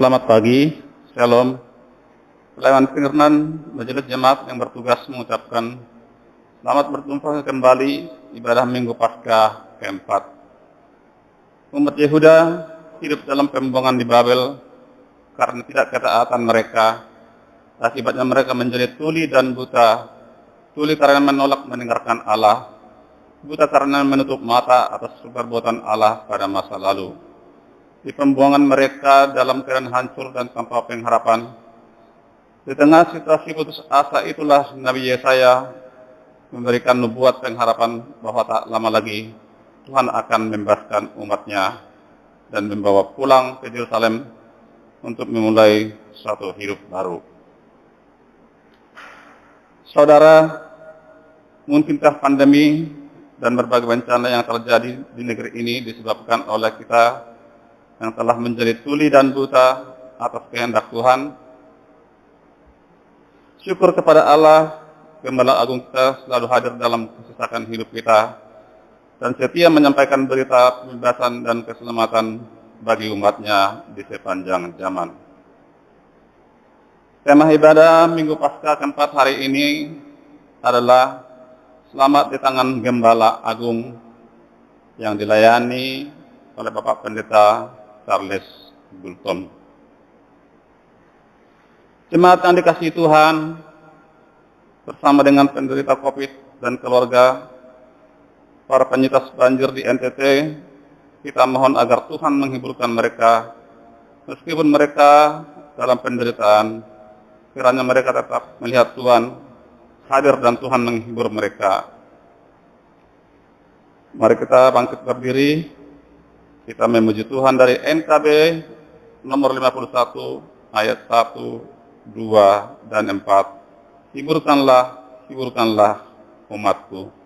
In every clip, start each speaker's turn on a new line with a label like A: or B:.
A: Selamat pagi, Shalom. Pelayan Pingernan Majelis Jemaat yang bertugas mengucapkan selamat berjumpa kembali ibadah Minggu Paskah keempat. Umat Yehuda hidup dalam pembuangan di Babel karena tidak ketaatan mereka. Akibatnya mereka menjadi tuli dan buta. Tuli karena menolak mendengarkan Allah, buta karena menutup mata atas perbuatan Allah pada masa lalu. Di pembuangan mereka dalam keadaan hancur dan tanpa pengharapan. Di tengah situasi putus asa itulah Nabi Yesaya memberikan nubuat pengharapan bahwa tak lama lagi Tuhan akan membebaskan umatnya dan membawa pulang ke Yerusalem untuk memulai suatu hidup baru. Saudara, mungkinkah pandemi dan berbagai bencana yang terjadi di negeri ini disebabkan oleh kita yang telah menjadi tuli dan buta atas kehendak Tuhan? Syukur kepada Allah, Gembala Agung kita selalu hadir dalam kesesakan hidup kita dan setia menyampaikan berita pembebasan dan keselamatan bagi umatnya di sepanjang zaman. Tema ibadah Minggu Paskah keempat hari ini adalah Selamat di Tangan Gembala Agung yang dilayani oleh Bapak Pendeta Charles Bulton. Jemaat yang dikasihi Tuhan, bersama dengan penderita COVID dan keluarga, para penyintas banjir di NTT, kita mohon agar Tuhan menghiburkan mereka, meskipun mereka dalam penderitaan, kiranya mereka tetap melihat Tuhan hadir dan Tuhan menghibur mereka. Mari kita bangkit berdiri, kita memuji Tuhan dari NKB nomor 51 ayat 1, 2, dan 4. Hiburkanlah, hiburkanlah umatku.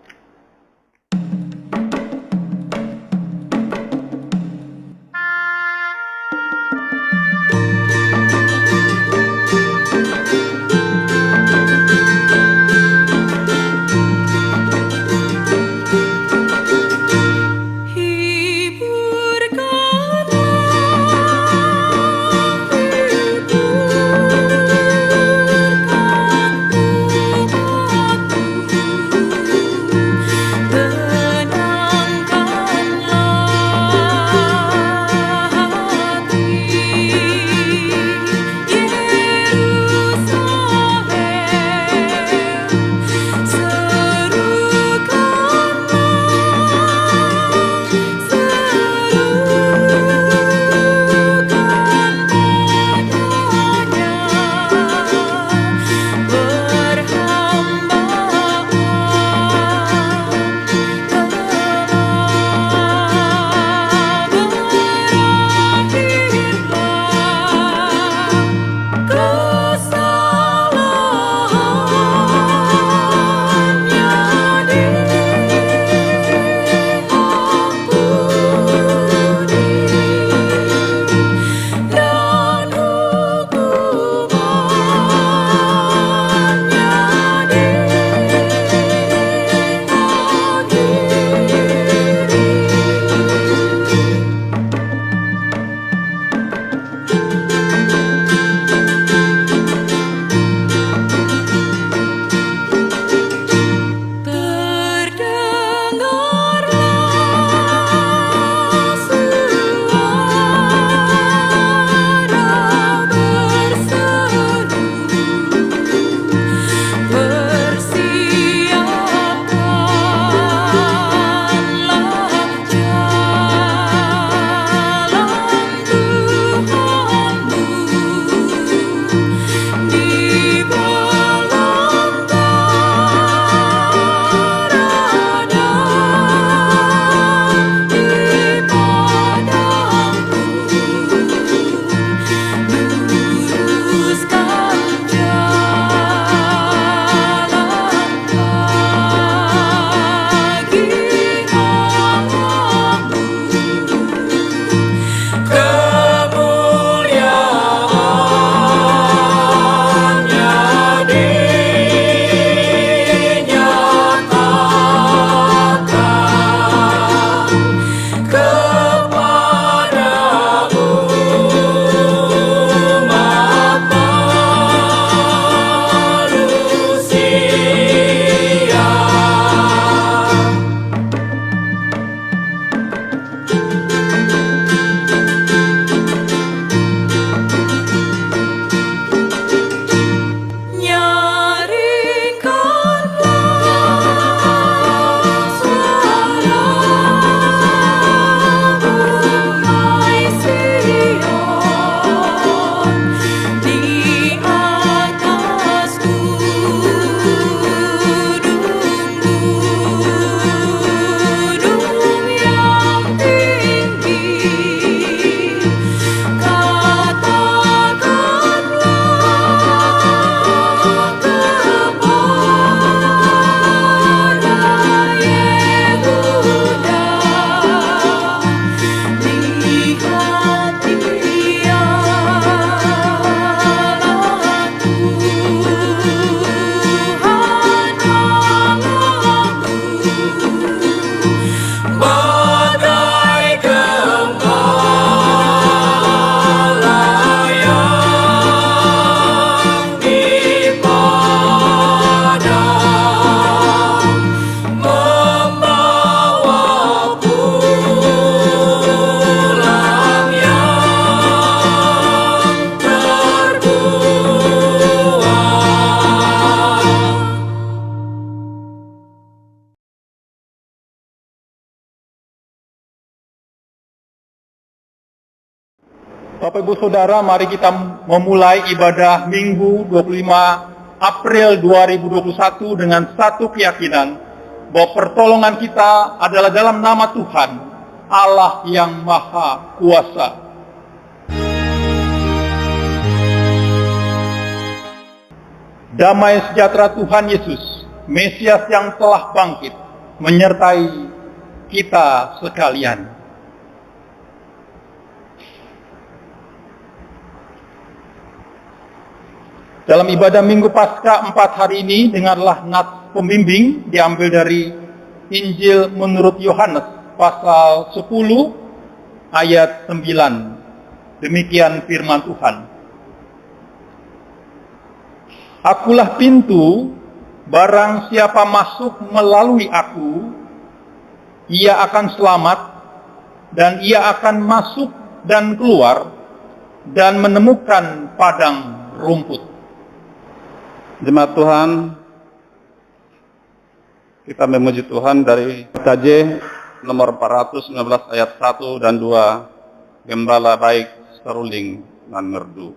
B: Bapak Ibu Saudara, mari kita memulai ibadah Minggu 25 April 2021 dengan satu keyakinan bahwa pertolongan kita adalah dalam nama Tuhan, Allah yang Maha Kuasa. Damai sejahtera Tuhan Yesus, Mesias yang telah bangkit, menyertai kita sekalian. Dalam ibadah Minggu Paskah 4 hari ini, dengarlah nats pembimbing diambil dari Injil menurut Yohanes pasal 10 ayat 9. Demikian firman Tuhan. Akulah pintu, barang siapa masuk melalui aku, ia akan selamat, dan ia akan masuk dan keluar, dan menemukan padang rumput.
A: Jemaat Tuhan, kita memuji Tuhan dari KJ nomor 419 ayat 1 dan 2, Gembala baik seruling dan merdu.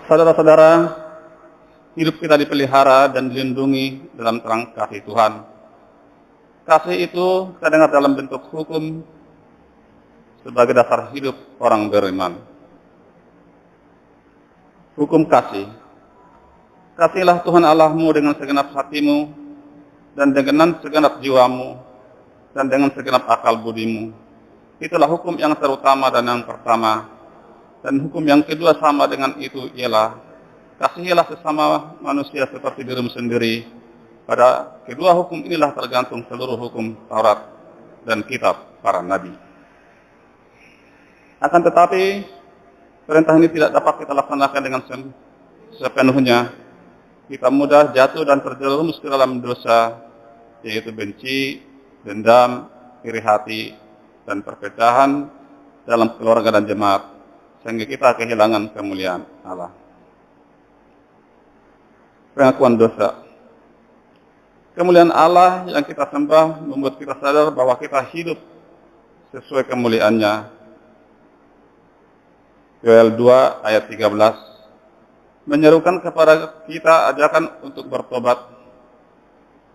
A: Saudara-saudara, hidup kita dipelihara dan dilindungi dalam terang kasih Tuhan. Kasih itu kita dengar dalam bentuk hukum sebagai dasar hidup orang beriman. Hukum kasih. Kasihilah Tuhan Allahmu dengan segenap hatimu, dan dengan segenap jiwamu, dan dengan segenap akal budimu. Itulah hukum yang terutama dan yang pertama. Dan hukum yang kedua sama dengan itu ialah, kasihilah sesama manusia seperti dirimu sendiri. Pada kedua hukum inilah tergantung seluruh hukum Taurat dan kitab para nabi. Akan tetapi, perintah ini tidak dapat kita laksanakan dengan sepenuhnya. Kita mudah jatuh dan terjerumus ke dalam dosa, yaitu benci, dendam, iri hati, dan perpecahan dalam keluarga dan jemaat, sehingga kita kehilangan kemuliaan Allah. Pengakuan dosa. Kemuliaan Allah yang kita sembah membuat kita sadar bahwa kita hidup sesuai kemuliaannya. Yoel 2 ayat 13 menyerukan kepada kita ajakan untuk bertobat.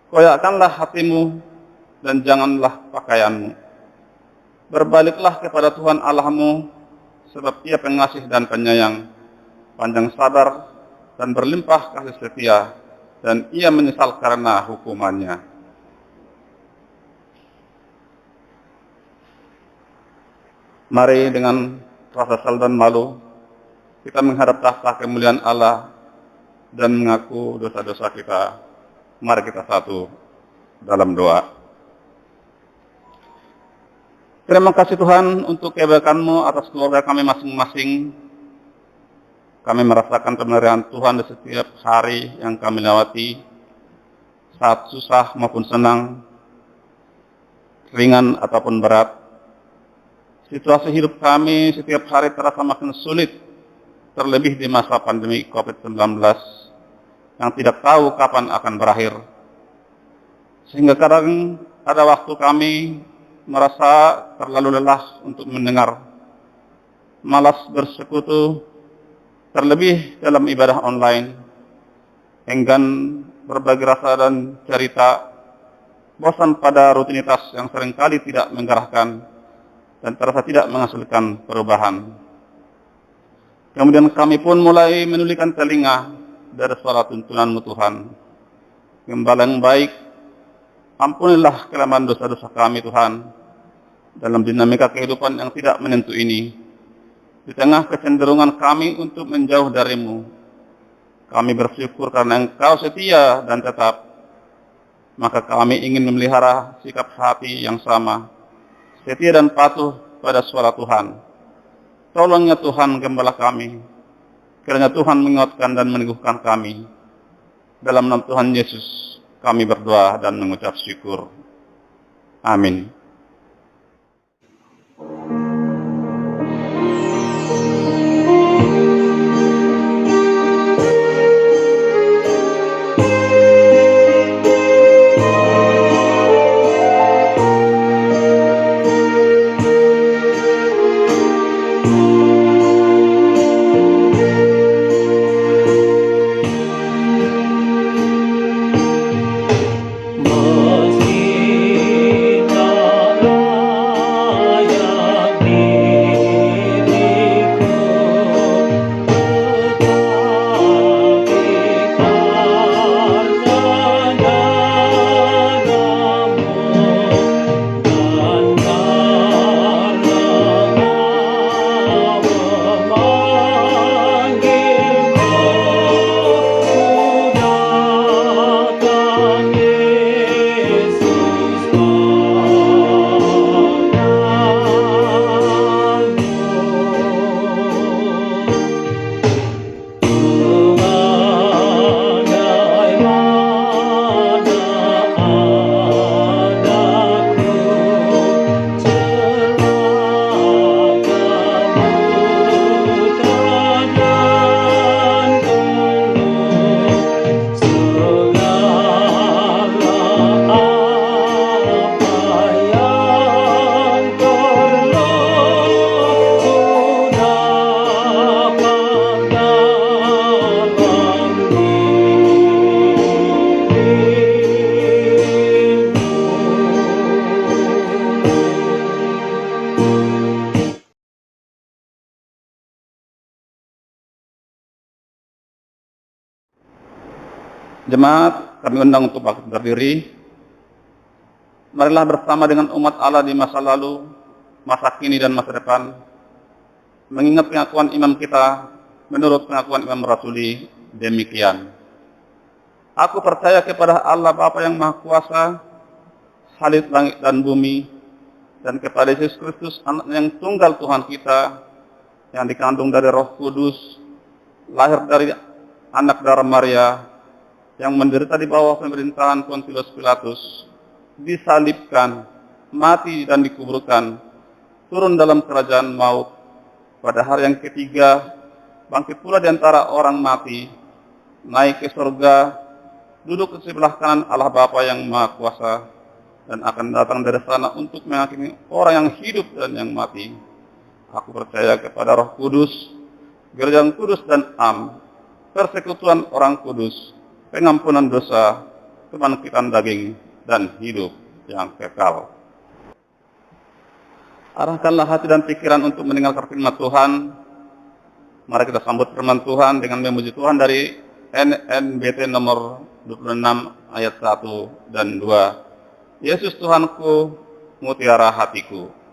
A: Koyakkanlah hatimu dan janganlah pakaianmu. Berbaliklah kepada Tuhan Allahmu, sebab Ia pengasih dan penyayang, panjang sabar dan berlimpah kasih setia, dan Ia menyesal karena hukumannya. Mari dengan rasa sal dan malu kita menghadap tahta kemuliaan Allah dan mengaku dosa-dosa kita. Mari kita satu dalam doa. Terima kasih Tuhan untuk kebaikan-Mu atas keluarga kami masing-masing. Kami merasakan pemeliharaan Tuhan di setiap hari yang kami lewati, saat susah maupun senang, ringan ataupun berat. Situasi hidup kami setiap hari terasa makin sulit, terlebih di masa pandemi COVID-19 yang tidak tahu kapan akan berakhir. Sehingga kadang ada waktu kami merasa terlalu lelah untuk mendengar, malas bersekutu, terlebih dalam ibadah online, enggan berbagi rasa dan cerita, bosan pada rutinitas yang seringkali tidak menggerakkan dan terasa tidak menghasilkan perubahan. Kemudian kami pun mulai menulikan telinga dari suara tuntunan-Mu Tuhan. Gembala yang baik, ampunilah kelemahan dosa-dosa kami Tuhan, dalam dinamika kehidupan yang tidak menentu ini. Di tengah kecenderungan kami untuk menjauh dari-Mu, kami bersyukur karena Engkau setia dan tetap. Maka kami ingin memelihara sikap hati yang sama, setia dan patuh pada suara Tuhan. Tolongnya Tuhan gembala kami, kiranya Tuhan menguatkan dan meneguhkan kami. Dalam nama Tuhan Yesus kami berdoa dan mengucap syukur. Amin. Jemaat, kami undang untuk berdiri. Marilah bersama dengan umat Allah di masa lalu, masa kini dan masa depan, mengingat pengakuan imam kita menurut pengakuan Imam Rasuli demikian. Aku percaya kepada Allah Bapa yang Maha Kuasa, Khalid langit dan bumi, dan kepada Yesus Kristus, Anak yang tunggal Tuhan kita, yang dikandung dari Roh Kudus, lahir dari anak darah Maria, yang menderita di bawah pemerintahan Pontius Pilatus, disalibkan, mati dan dikuburkan, turun dalam kerajaan maut, pada hari yang ketiga, bangkit pula di antara orang mati, naik ke surga, duduk di sebelah kanan Allah Bapa yang Maha Kuasa, dan akan datang dari sana untuk menghakimi orang yang hidup dan yang mati. Aku percaya kepada Roh Kudus, Gereja yang kudus dan am, persekutuan orang kudus, pengampunan dosa, kebangkitan daging, dan hidup yang kekal. Arahkanlah hati dan pikiran untuk mendengarkan firman Tuhan. Mari kita sambut firman Tuhan dengan memuji Tuhan dari NNBT nomor 26 ayat 1 dan 2. Yesus Tuhanku, mutiara hatiku.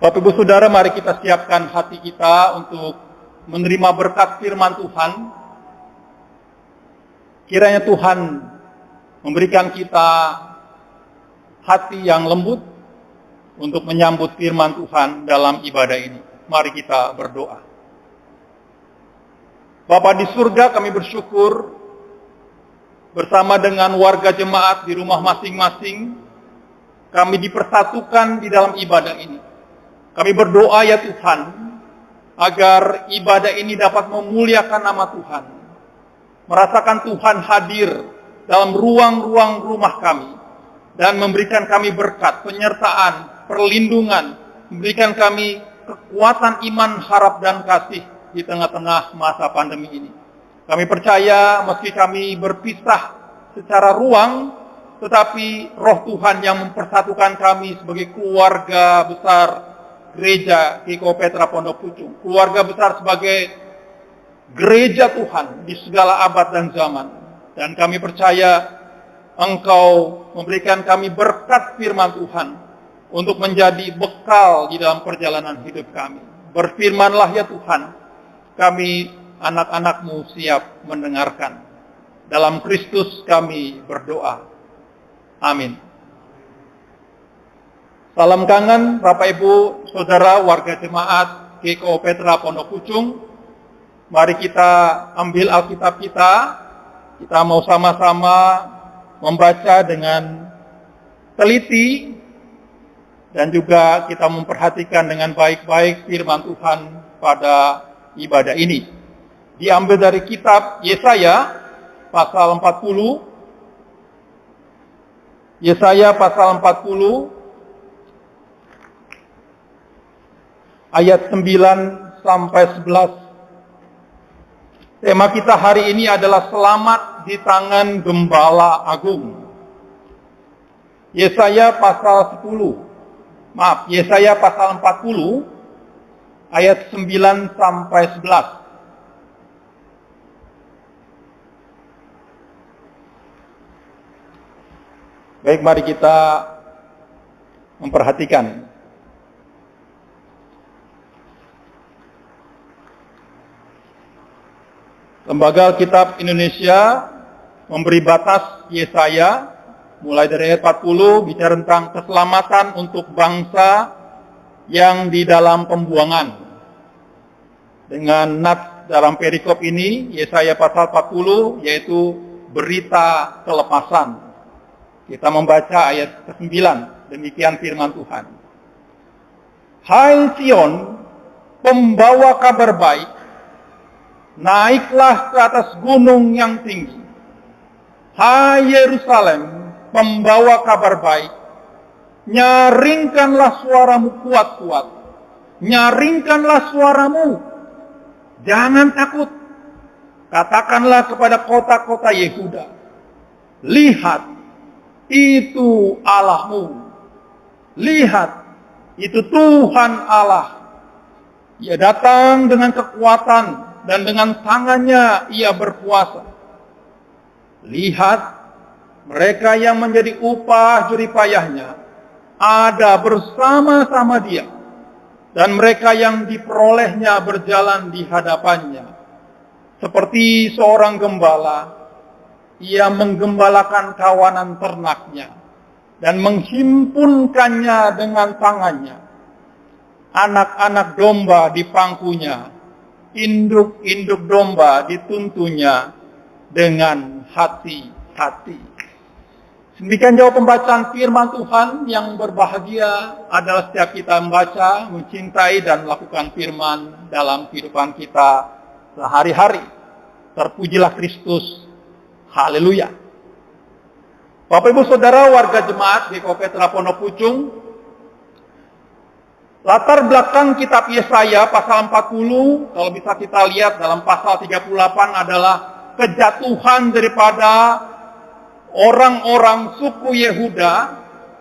B: Bapak Ibu Saudara, mari kita siapkan hati kita untuk menerima berkat firman Tuhan. Kiranya Tuhan memberikan kita hati yang lembut untuk menyambut firman Tuhan dalam ibadah ini. Mari kita berdoa. Bapa di surga, kami bersyukur bersama dengan warga jemaat di rumah masing-masing, kami dipersatukan di dalam ibadah ini. Kami berdoa ya Tuhan, agar ibadah ini dapat memuliakan nama Tuhan. Merasakan Tuhan hadir dalam ruang-ruang rumah kami. Dan memberikan kami berkat, penyertaan, perlindungan. Memberikan kami kekuatan iman, harap, dan kasih di tengah-tengah masa pandemi ini. Kami percaya meski kami berpisah secara ruang, tetapi roh Tuhan yang mempersatukan kami sebagai keluarga besar Gereja GKI Petra Pondok Pucung, keluarga besar sebagai gereja Tuhan di segala abad dan zaman. Dan kami percaya Engkau memberikan kami berkat firman Tuhan untuk menjadi bekal di dalam perjalanan hidup kami. Berfirmanlah ya Tuhan, kami anak-anak-Mu siap mendengarkan. Dalam Kristus kami berdoa. Amin. Salam kangen Bapak Ibu Saudara warga jemaat GKO Petra Pondok Pucung, mari kita ambil Alkitab kita. Kita mau sama-sama membaca dengan teliti dan juga kita memperhatikan dengan baik-baik firman Tuhan pada ibadah ini. Diambil dari kitab Yesaya pasal 40. Yesaya pasal 40 ayat 9 sampai 11. Tema kita hari ini adalah selamat di tangan Gembala Agung. Yesaya pasal 40 ayat 9 sampai 11. Baik, mari kita memperhatikan. Lembaga Alkitab Indonesia memberi batas Yesaya mulai dari ayat 40 bicara tentang keselamatan untuk bangsa yang di dalam pembuangan. Dengan nats dalam perikop ini Yesaya pasal 40 yaitu berita kelepasan. Kita membaca ayat ke-9, demikian firman Tuhan. Hai Sion, pembawa kabar baik, naiklah ke atas gunung yang tinggi. Hai Yerusalem, pembawa kabar baik, nyaringkanlah suaramu kuat-kuat. Nyaringkanlah suaramu, jangan takut. Katakanlah kepada kota-kota Yehuda, lihat, itu Allahmu. Lihat, itu Tuhan Allah. Ia datang dengan kekuatan dan dengan tangannya ia berkuasa. Lihat, mereka yang menjadi upah jeripayahnya ada bersama-sama dia, dan mereka yang diperolehnya berjalan di hadapannya. Seperti seorang gembala, ia menggembalakan kawanan ternaknya dan menghimpunkannya dengan tangannya. Anak-anak domba di pangkunya, induk-induk domba dituntunnya dengan hati-hati. Demikian jauh pembacaan firman Tuhan. Yang berbahagia adalah setiap kita membaca, mencintai dan melakukan firman dalam kehidupan kita sehari-hari. Terpujilah Kristus. Haleluya. Bapak Ibu Saudara warga jemaat GKO Petra Pondok Pucung, latar belakang kitab Yesaya pasal 40, kalau bisa kita lihat dalam pasal 38 adalah kejatuhan daripada orang-orang suku Yehuda,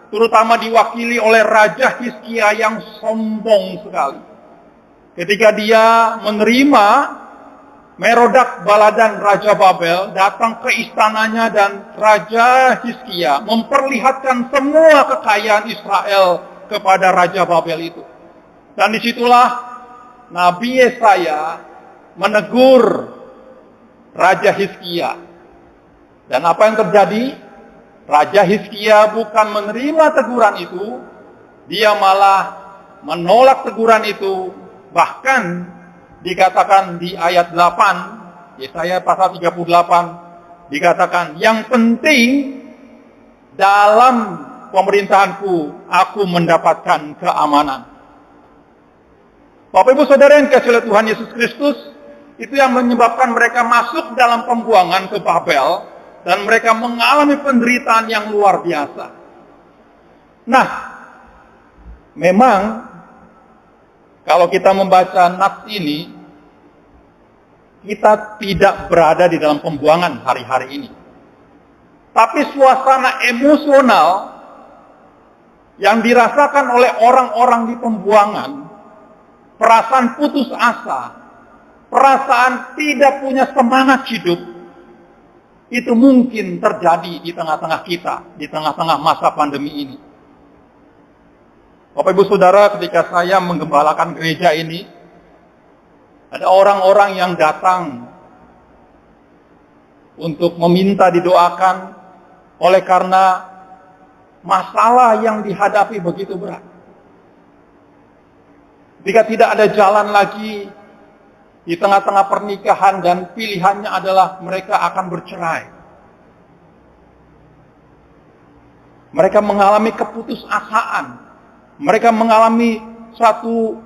B: terutama diwakili oleh Raja Hizkia yang sombong sekali. Ketika dia menerima Merodak Baladan Raja Babel datang ke istananya, dan Raja Hizkia memperlihatkan semua kekayaan Israel kepada Raja Babel itu. Dan disitulah Nabi Yesaya menegur Raja Hizkia. Dan apa yang terjadi? Raja Hizkia bukan menerima teguran itu, dia malah menolak teguran itu. Bahkan dikatakan di ayat 8, Yesaya pasal 38, dikatakan, yang penting dalam pemerintahanku, aku mendapatkan keamanan. Bapak Ibu Saudara yang dikasihi oleh Tuhan Yesus Kristus, itu yang menyebabkan mereka masuk dalam pembuangan ke Babel, dan mereka mengalami penderitaan yang luar biasa. Nah, memang kalau kita membaca nats ini, kita tidak berada di dalam pembuangan hari-hari ini. Tapi suasana emosional yang dirasakan oleh orang-orang di pembuangan, perasaan putus asa, perasaan tidak punya semangat hidup, itu mungkin terjadi di tengah-tengah kita, di tengah-tengah masa pandemi ini. Bapak Ibu Saudara, ketika saya menggembalakan gereja ini, ada orang-orang yang datang untuk meminta didoakan oleh karena masalah yang dihadapi begitu berat. Jika tidak ada jalan lagi di tengah-tengah pernikahan dan pilihannya adalah mereka akan bercerai. Mereka mengalami keputusasaan. Mereka mengalami satu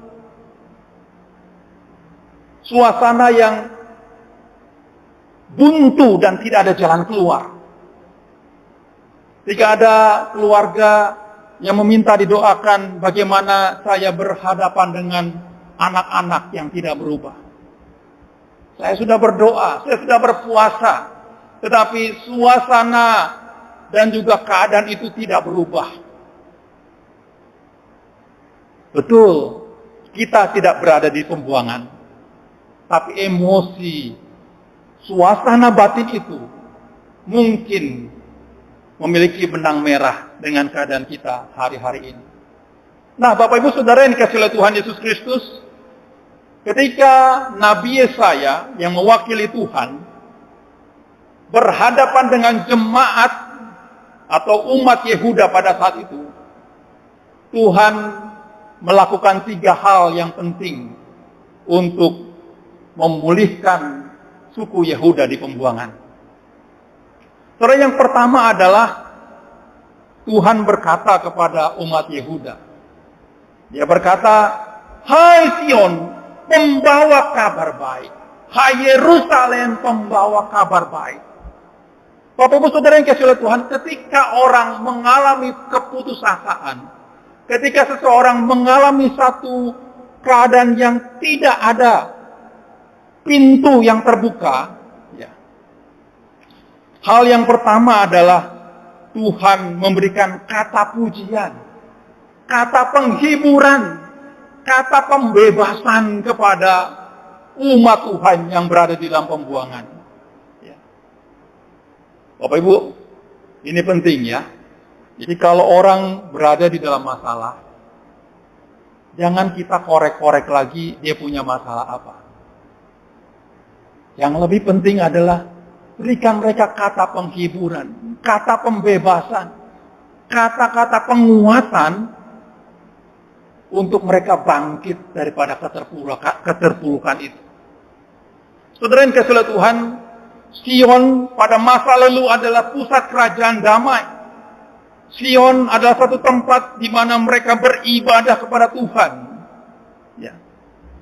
B: suasana yang buntu dan tidak ada jalan keluar. Jika ada keluarga yang meminta didoakan bagaimana saya berhadapan dengan anak-anak yang tidak berubah. Saya sudah berdoa, saya sudah berpuasa, tetapi suasana dan juga keadaan itu tidak berubah. Betul, kita tidak berada di pembuangan, tapi emosi, suasana batin itu mungkin memiliki benang merah dengan keadaan kita hari-hari ini. Nah, Bapak Ibu Saudara yang dikasihi oleh Tuhan Yesus Kristus, ketika Nabi Yesaya yang mewakili Tuhan berhadapan dengan jemaat atau umat Yehuda pada saat itu, Tuhan melakukan 3 hal yang penting untuk memulihkan suku Yehuda di pembuangan. Saudara, yang pertama adalah Tuhan berkata kepada umat Yehuda. Dia berkata, "Hai Sion, pembawa kabar baik. Hai Yerusalem, pembawa kabar baik." Bapak Ibu Saudara yang dikasihi oleh Tuhan, ketika orang mengalami keputusasaan, ketika seseorang mengalami satu keadaan yang tidak ada pintu yang terbuka, hal yang pertama adalah Tuhan memberikan kata pujian, kata penghiburan, kata pembebasan kepada umat Tuhan yang berada di dalam pembuangan. Bapak Ibu, ini penting ya. Jadi kalau orang berada di dalam masalah, jangan kita korek-korek lagi dia punya masalah apa. Yang lebih penting adalah berikan mereka kata penghiburan, kata pembebasan, kata-kata penguatan untuk mereka bangkit daripada keterpurukan itu. Saudara yang dikasihi oleh Tuhan, Sion pada masa lalu adalah pusat kerajaan damai. Sion adalah satu tempat di mana mereka beribadah kepada Tuhan. Ya.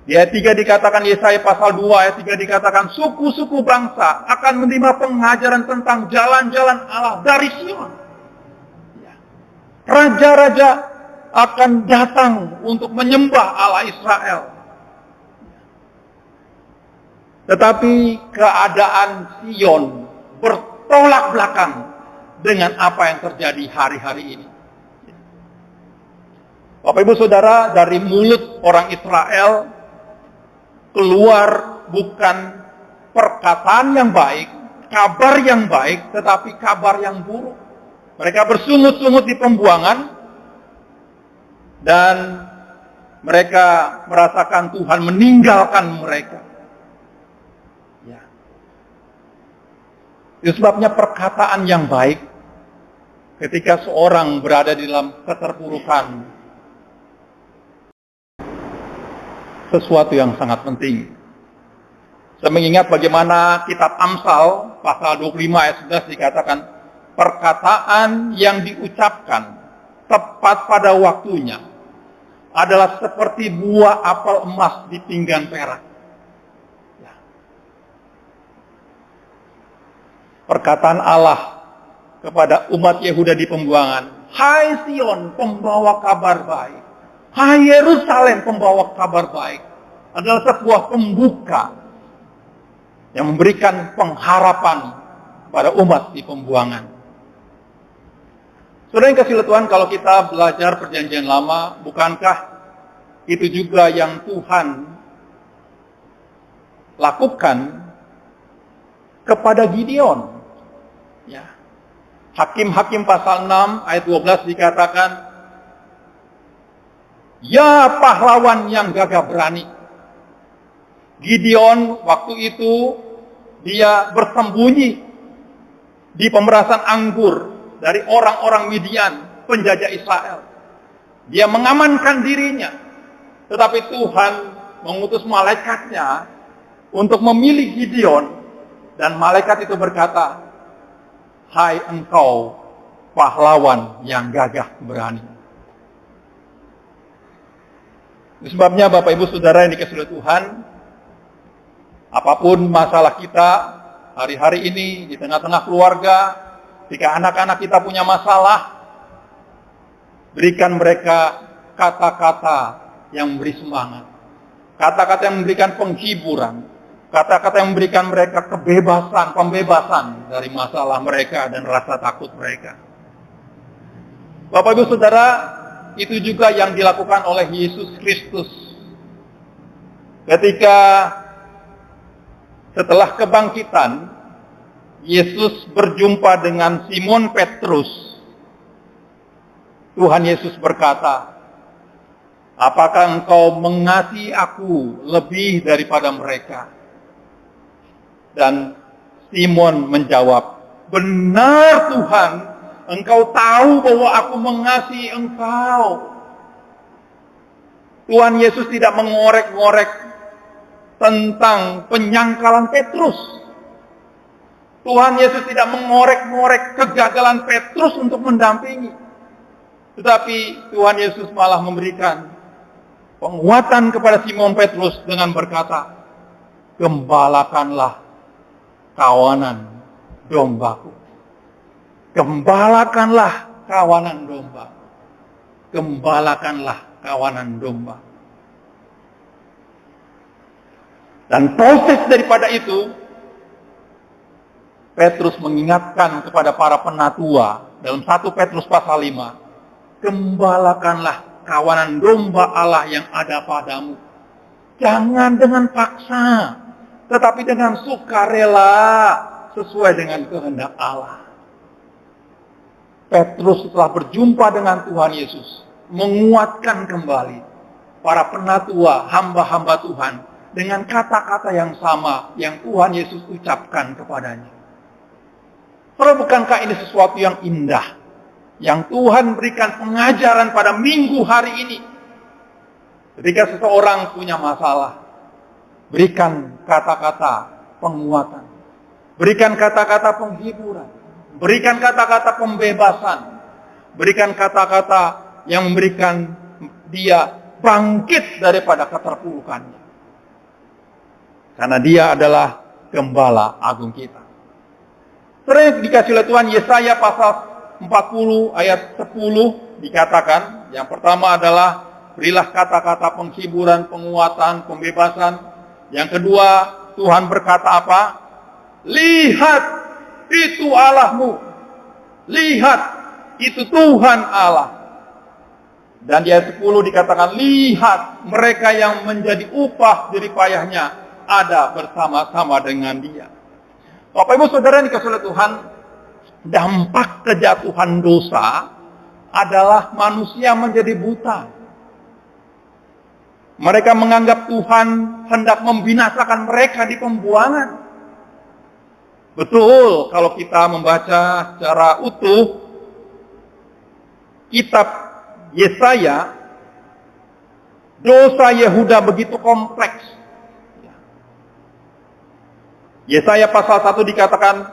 B: Di ayat 3 dikatakan, Yesaya pasal 2 ayat 3 dikatakan, suku-suku bangsa akan menerima pengajaran tentang jalan-jalan Allah dari Sion. Ya. Raja-raja akan datang untuk menyembah Allah Israel. Tetapi keadaan Sion bertolak belakang dengan apa yang terjadi hari-hari ini. Bapak Ibu Saudara, dari mulut orang Israel keluar bukan perkataan yang baik, kabar yang baik, tetapi kabar yang buruk. Mereka bersungut-sungut di pembuangan dan mereka merasakan Tuhan meninggalkan mereka. Itu sebabnya perkataan yang baik ketika seorang berada di dalam keterpurukan sesuatu yang sangat penting. Saya mengingat bagaimana kitab Amsal pasal 25 ayat 11 dikatakan, perkataan yang diucapkan tepat pada waktunya adalah seperti buah apel emas di pinggan perak. Perkataan Allah kepada umat Yehuda di pembuangan, hai Sion, pembawa kabar baik. Hai Yerusalem, pembawa kabar baik. Adalah sebuah pembuka yang memberikan pengharapan pada umat di pembuangan. Saudara yang kasih Tuhan, kalau kita belajar perjanjian lama, bukankah itu juga yang Tuhan lakukan kepada Gideon? Ya. Hakim-Hakim pasal 6 ayat 12 dikatakan, ya pahlawan yang gagah berani. Gideon waktu itu dia bersembunyi di pemerasan anggur dari orang-orang Midian, penjajah Israel. Dia mengamankan dirinya. Tetapi Tuhan mengutus malaikatnya untuk memilih Gideon, dan malaikat itu berkata, "Hai engkau pahlawan yang gagah berani." Itu sebabnya Bapak Ibu Saudara yang dikasihi oleh Tuhan, apapun masalah kita hari-hari ini di tengah-tengah keluarga, jika anak-anak kita punya masalah, berikan mereka kata-kata yang memberi semangat, kata-kata yang memberikan penghiburan, kata-kata yang memberikan mereka pembebasan dari masalah mereka dan rasa takut mereka. Bapak Ibu Saudara, itu juga yang dilakukan oleh Yesus Kristus. Ketika setelah kebangkitan, Yesus berjumpa dengan Simon Petrus. Tuhan Yesus berkata, "Apakah engkau mengasihi aku lebih daripada mereka?" Dan Simon menjawab, "Benar Tuhan, engkau tahu bahwa aku mengasihi engkau." Tuhan Yesus tidak mengorek-ngorek tentang penyangkalan Petrus. Tuhan Yesus tidak mengorek-ngorek kegagalan Petrus untuk mendampingi. Tetapi Tuhan Yesus malah memberikan penguatan kepada Simon Petrus dengan berkata, "Gembalakanlah kawanan dombaku. Gembalakanlah kawanan domba. Gembalakanlah kawanan domba." Dan proses daripada itu, Petrus mengingatkan kepada para penatua dalam 1 Petrus pasal 5, "Gembalakanlah kawanan domba Allah yang ada padamu. Jangan dengan paksa, tetapi dengan sukarela sesuai dengan kehendak Allah." Petrus setelah berjumpa dengan Tuhan Yesus, menguatkan kembali para penatua, hamba-hamba Tuhan, dengan kata-kata yang sama yang Tuhan Yesus ucapkan kepadanya. Saudara, bukankah ini sesuatu yang indah, yang Tuhan berikan pengajaran pada minggu hari ini? Ketika seseorang punya masalah, berikan kata-kata penguatan, berikan kata-kata penghiburan, berikan kata-kata pembebasan, berikan kata-kata yang memberikan dia bangkit daripada keterpurukannya. Karena dia adalah gembala agung kita. Sering dikasih oleh Tuhan, Yesaya pasal 40 ayat 10 dikatakan, yang pertama adalah berilah kata-kata penghiburan, penguatan, pembebasan. Yang kedua, Tuhan berkata apa? Lihat, itu Allahmu. Lihat, itu Tuhan Allah. Dan di ayat 10 dikatakan, lihat, mereka yang menjadi upah jerih payahnya ada bersama-sama dengan dia. Bapak Ibu Saudara yang dikasihi oleh Tuhan, dampak kejatuhan dosa adalah manusia menjadi buta. Mereka menganggap Tuhan hendak membinasakan mereka di pembuangan. Betul, kalau kita membaca secara utuh kitab Yesaya, dosa Yehuda begitu kompleks. Yesaya pasal 1 dikatakan,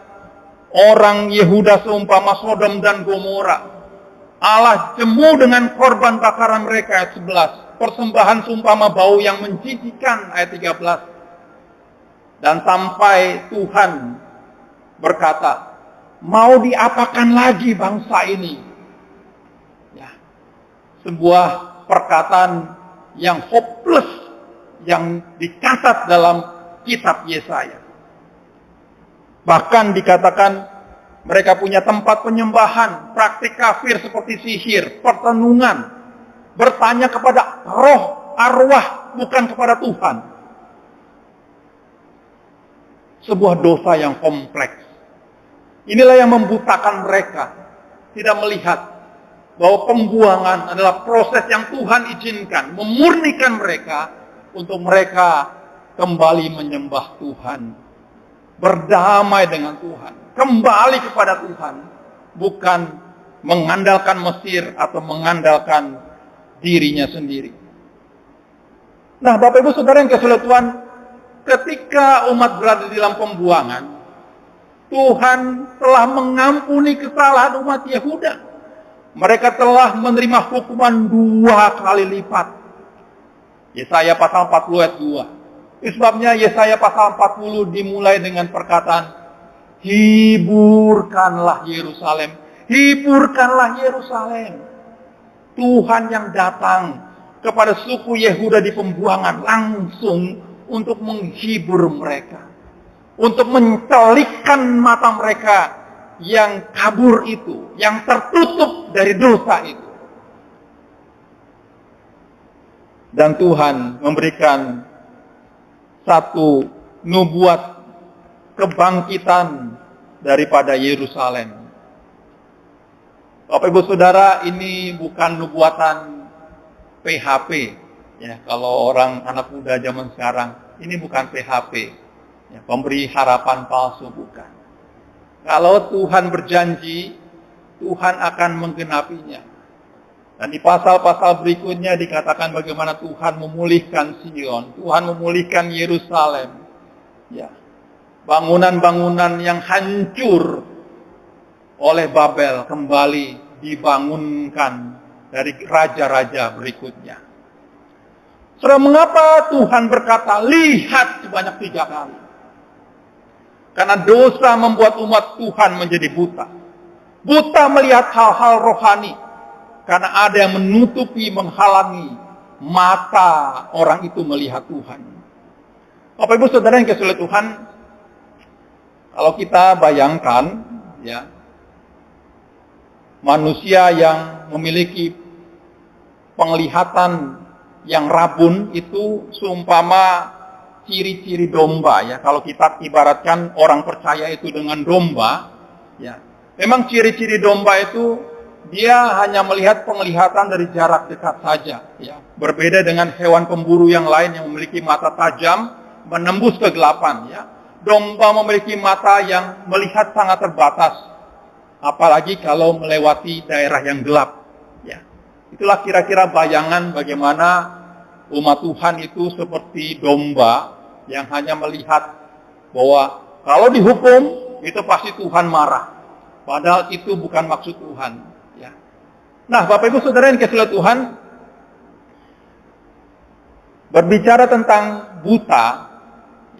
B: orang Yehuda seumpama Sodom dan Gomora. Allah jemu dengan korban bakaran mereka, ayat 11. Persembahan seumpama bau yang menjijikan, ayat 13. Dan sampai Tuhan berkata, mau diapakan lagi bangsa ini? Ya, sebuah perkataan yang hopeless yang dicatat dalam kitab Yesaya. Bahkan dikatakan mereka punya tempat penyembahan, praktik kafir seperti sihir, pertenungan, bertanya kepada roh, arwah, bukan kepada Tuhan. Sebuah dosa yang kompleks. Inilah yang membutakan mereka, tidak melihat bahwa pembuangan adalah proses yang Tuhan izinkan, memurnikan mereka untuk mereka kembali menyembah Tuhan. Berdamai dengan Tuhan, kembali kepada Tuhan, bukan mengandalkan Mesir atau mengandalkan dirinya sendiri. Nah, Bapak Ibu Saudara yang kasih Tuhan, ketika umat berada di dalam pembuangan, Tuhan telah mengampuni kesalahan umat Yehuda. Mereka telah menerima hukuman 2 kali lipat. Yesaya pasal 40 ayat 2. Itu sebabnya Yesaya pasal 40 dimulai dengan perkataan, hiburkanlah Yerusalem, hiburkanlah Yerusalem. Tuhan yang datang kepada suku Yehuda di pembuangan langsung untuk menghibur mereka, untuk mencelikkan mata mereka yang kabur itu, yang tertutup dari dosa itu. Dan Tuhan memberikan satu nubuat kebangkitan daripada Yerusalem. Bapak Ibu Saudara, ini bukan nubuatan PHP. Ya, kalau orang anak muda zaman sekarang, ini bukan PHP. Ya, pemberi harapan palsu, bukan. Kalau Tuhan berjanji, Tuhan akan menggenapinya. Dan di pasal-pasal berikutnya dikatakan bagaimana Tuhan memulihkan Sion, Tuhan memulihkan Yerusalem. Ya, bangunan-bangunan yang hancur oleh Babel kembali dibangunkan dari raja-raja berikutnya. Saudara, mengapa Tuhan berkata, lihat sebanyak 3 kali? Karena dosa membuat umat Tuhan menjadi buta. Buta melihat hal-hal rohani. Karena ada yang menutupi, menghalangi mata orang itu melihat Tuhan. Bapak Ibu Saudara yang kasih oleh Tuhan, kalau kita bayangkan, ya, manusia yang memiliki penglihatan yang rabun itu seumpama ciri-ciri domba, ya. Kalau kita ibaratkan orang percaya itu dengan domba, ya. Memang ciri-ciri domba itu dia hanya melihat penglihatan dari jarak dekat saja, ya. Berbeda dengan hewan pemburu yang lain yang memiliki mata tajam menembus kegelapan, ya. Domba memiliki mata yang melihat sangat terbatas, apalagi kalau melewati daerah yang gelap, ya. Itulah kira-kira bayangan bagaimana umat Tuhan itu seperti domba yang hanya melihat bahwa kalau dihukum itu pasti Tuhan marah. Padahal itu bukan maksud Tuhan, ya. Nah, Bapak Ibu Saudara yang dikasihi Tuhan, berbicara tentang buta,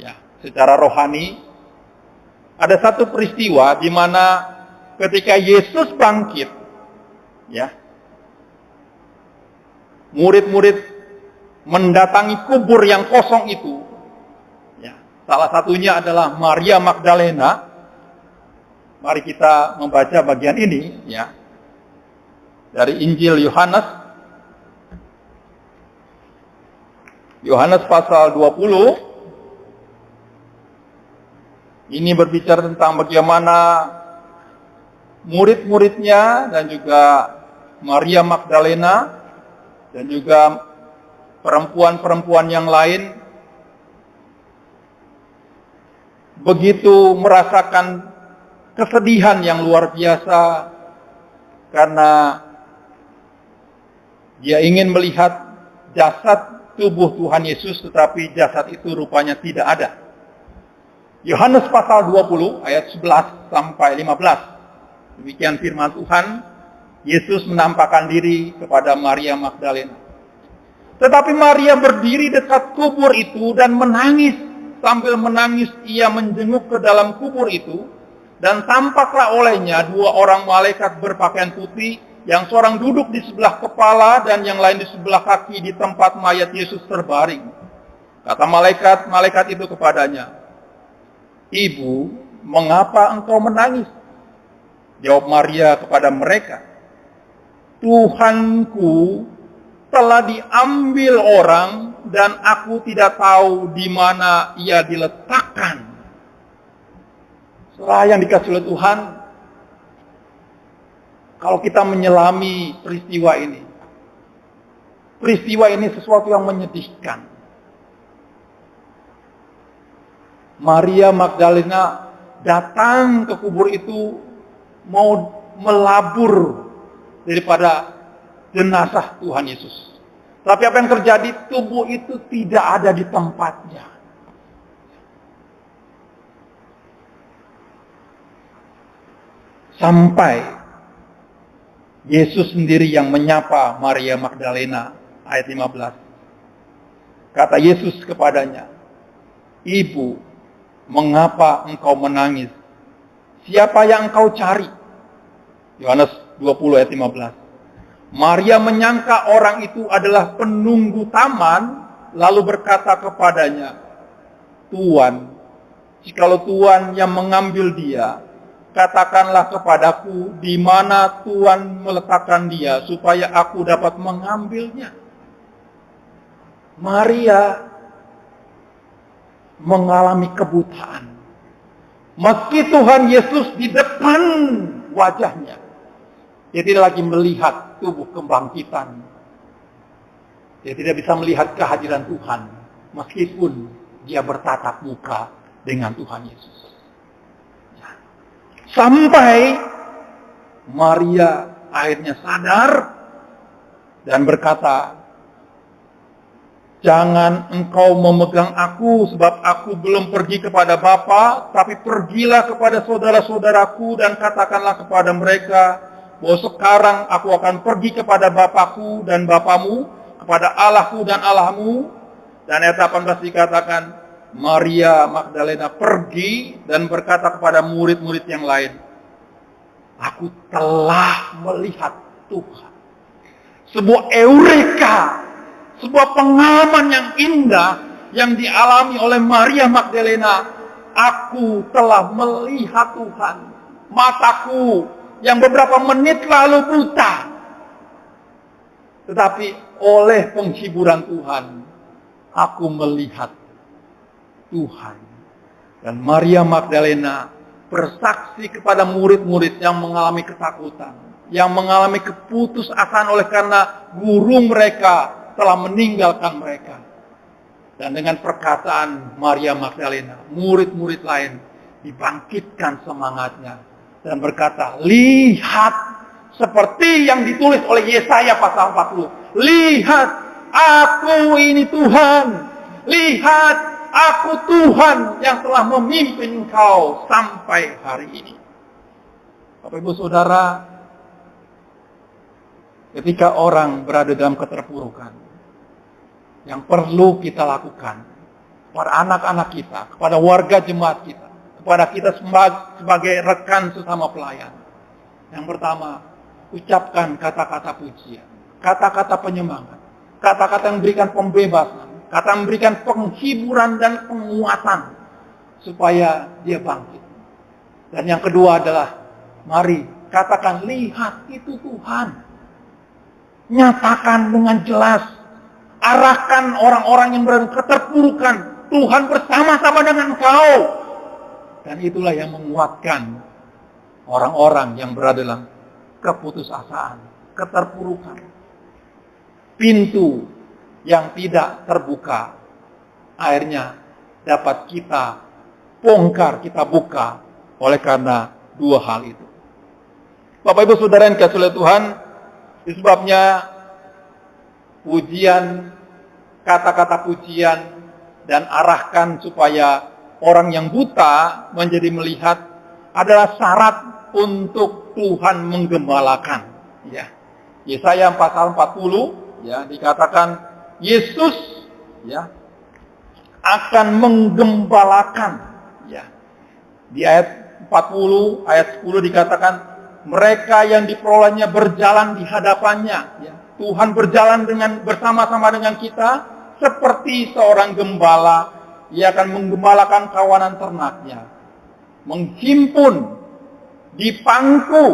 B: ya, secara rohani, ada satu peristiwa di mana ketika Yesus bangkit, ya, murid-murid mendatangi kubur yang kosong itu. Ya, salah satunya adalah Maria Magdalena. Mari kita membaca bagian ini, ya, dari Injil Yohanes. Yohanes pasal 20. Ini berbicara tentang bagaimana murid-muridnya dan juga Maria Magdalena dan juga perempuan-perempuan yang lain begitu merasakan kesedihan yang luar biasa karena dia ingin melihat jasad tubuh Tuhan Yesus, tetapi jasad itu rupanya tidak ada. Yohanes pasal 20 ayat 11 sampai 15. Demikian firman Tuhan. Yesus menampakkan diri kepada Maria Magdalena. Tetapi Maria berdiri dekat kubur itu dan menangis. Sambil menangis ia menjenguk ke dalam kubur itu. Dan tampaklah olehnya 2 orang malaikat berpakaian putih. Yang seorang duduk di sebelah kepala dan yang lain di sebelah kaki di tempat mayat Yesus terbaring. Kata malaikat itu kepadanya, "Ibu, mengapa engkau menangis?" Jawab Maria kepada mereka, "Tuhanku telah diambil orang dan aku tidak tahu di mana ia diletakkan." Saudara yang dikasihi oleh Tuhan, kalau kita menyelami peristiwa ini sesuatu yang menyedihkan. Maria Magdalena datang ke kubur itu mau melabur daripada jenazah Tuhan Yesus. Tapi apa yang terjadi? Tubuh itu tidak ada di tempatnya. Sampai Yesus sendiri yang menyapa Maria Magdalena, ayat 15. Kata Yesus kepadanya, "Ibu, mengapa engkau menangis? Siapa yang engkau cari?" Yohanes 20 ayat 15. Maria menyangka orang itu adalah penunggu taman, lalu berkata kepadanya, "Tuan, jikalau Tuan yang mengambil dia, katakanlah kepadaku di mana Tuan meletakkan dia, supaya aku dapat mengambilnya." Maria mengalami kebutaan. Meski Tuhan Yesus di depan wajahnya, dia tidak lagi melihat tubuh kebangkitan. Dia tidak bisa melihat kehadiran Tuhan, meskipun dia bertatap muka dengan Tuhan Yesus. Sampai Maria akhirnya sadar dan berkata, "Jangan engkau memegang aku, sebab aku belum pergi kepada Bapa, tapi pergilah kepada saudara-saudaraku dan katakanlah kepada mereka bahwa sekarang aku akan pergi kepada Bapakku dan Bapamu, kepada Allahku dan Allahmu." Dan ayat 18 dikatakan, Maria Magdalena pergi dan berkata kepada murid-murid yang lain, "Aku telah melihat Tuhan." Sebuah eureka, sebuah pengalaman yang indah yang dialami oleh Maria Magdalena. Aku telah melihat Tuhan. Mataku yang beberapa menit lalu buta, tetapi oleh penghiburan Tuhan, aku melihat Tuhan. Dan Maria Magdalena bersaksi kepada murid-murid yang mengalami ketakutan, yang mengalami keputusasaan oleh karena guru mereka telah meninggalkan mereka. Dan dengan perkataan Maria Magdalena, murid-murid lain dibangkitkan semangatnya dan berkata, "Lihat, seperti yang ditulis oleh Yesaya pasal 40. Lihat, aku ini Tuhan. Lihat, aku Tuhan yang telah memimpin engkau sampai hari ini." Bapak Ibu Saudara, ketika orang berada dalam keterpurukan, yang perlu kita lakukan kepada anak-anak kita, kepada warga jemaat kita, kepada kita sebagai rekan sesama pelayan. Yang pertama, ucapkan kata-kata pujian, kata-kata penyemangat, kata-kata yang memberikan pembebasan, kata yang memberikan penghiburan dan penguatan supaya dia bangkit. Dan yang kedua adalah, mari katakan, "Lihat, itu Tuhan." Nyatakan dengan jelas, arahkan orang-orang yang berada keterpurukan, Tuhan bersama-sama dengan engkau. Dan itulah yang menguatkan orang-orang yang berada dalam keputusasaan, keterpurukan. Pintu yang tidak terbuka, akhirnya dapat kita bongkar, kita buka oleh karena dua hal itu. Bapak Ibu Saudara yang dikasihi oleh Tuhan, sebabnya pujian, kata-kata pujian, dan arahkan supaya orang yang buta menjadi melihat adalah syarat untuk Tuhan menggembalakan. Ya. Yesaya pasal 40 ya, dikatakan Yesus ya akan menggembalakan. Ya. Di ayat 40 ayat 10 dikatakan mereka yang diperolehnya berjalan di hadapannya. Ya. Tuhan berjalan bersama-sama dengan kita seperti seorang gembala. Ia akan menggembalakan kawanan ternaknya, menghimpun, dipangku,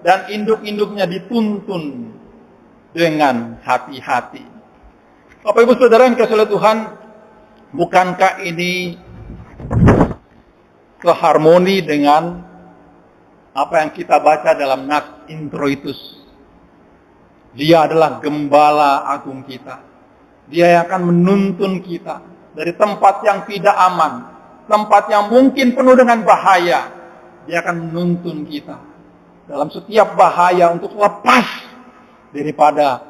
B: dan induk-induknya dituntun dengan hati-hati. Bapak Ibu Saudara yang dikasihi oleh Tuhan, bukankah ini seharmoni dengan apa yang kita baca dalam nats introitus? Dia adalah gembala agung kita. Dia yang akan menuntun kita dari tempat yang tidak aman, tempat yang mungkin penuh dengan bahaya. Dia akan menuntun kita dalam setiap bahaya untuk lepas daripada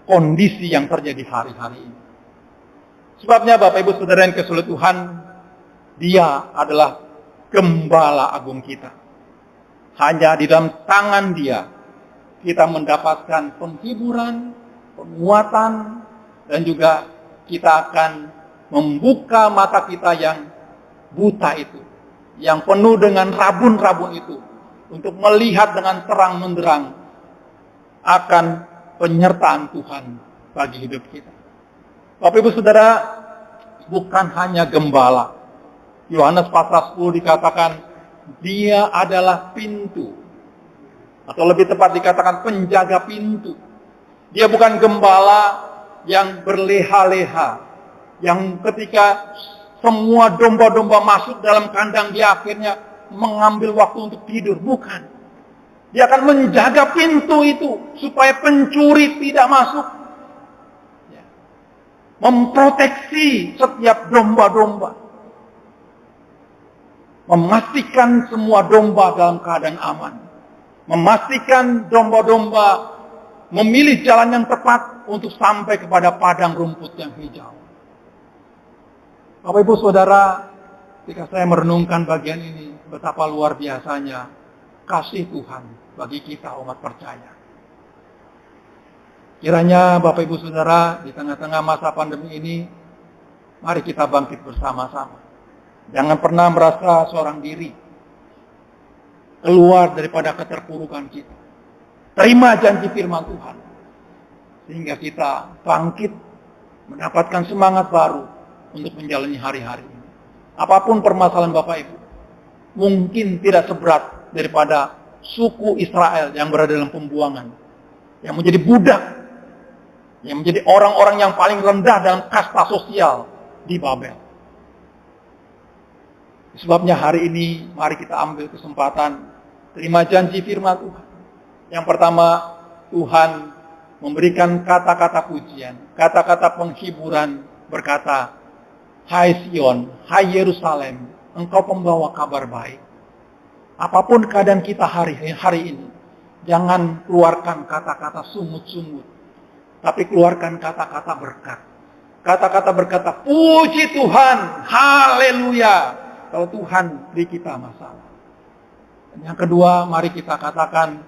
B: kondisi yang terjadi hari-hari ini. Sebabnya Bapak Ibu Saudara yang kasih Tuhan, Dia adalah Gembala Agung kita. Hanya di dalam tangan Dia kita mendapatkan penghiburan, penguatan, dan juga kita akan membuka mata kita yang buta itu, yang penuh dengan rabun-rabun itu, untuk melihat dengan terang menderang akan penyertaan Tuhan bagi hidup kita. Bapak Ibu Saudara, bukan hanya gembala. Yohanes pasal 10 dikatakan, Dia adalah pintu. Atau lebih tepat dikatakan penjaga pintu. Dia bukan gembala yang berleha-leha, yang ketika semua domba-domba masuk dalam kandang, dia akhirnya mengambil waktu untuk tidur. Bukan. Dia akan menjaga pintu itu supaya pencuri tidak masuk. Memproteksi setiap domba-domba. Memastikan semua domba dalam keadaan aman. Memastikan domba-domba memilih jalan yang tepat untuk sampai kepada padang rumput yang hijau. Bapak Ibu Saudara, ketika saya merenungkan bagian ini, betapa luar biasanya kasih Tuhan bagi kita umat percaya. Kiranya Bapak Ibu Saudara, di tengah-tengah masa pandemi ini, mari kita bangkit bersama-sama. Jangan pernah merasa seorang diri, keluar daripada keterpurukan kita. Terima janji firman Tuhan, sehingga kita bangkit, mendapatkan semangat baru untuk menjalani hari-hari ini. Apapun permasalahan Bapak Ibu, mungkin tidak seberat daripada suku Israel yang berada dalam pembuangan, yang menjadi budak, yang menjadi orang-orang yang paling rendah dalam kasta sosial di Babel. Sebabnya hari ini mari kita ambil kesempatan terima janji firman Tuhan. Yang pertama, Tuhan memberikan kata-kata pujian, kata-kata penghiburan, berkata, Hai Sion, hai Yerusalem, engkau pembawa kabar baik. Apapun keadaan kita hari ini, jangan keluarkan kata-kata sungut-sungut, tapi keluarkan kata-kata berkat. Kata-kata berkata, puji Tuhan, haleluya. Kalau Tuhan beri kita masalah. Dan yang kedua, mari kita katakan,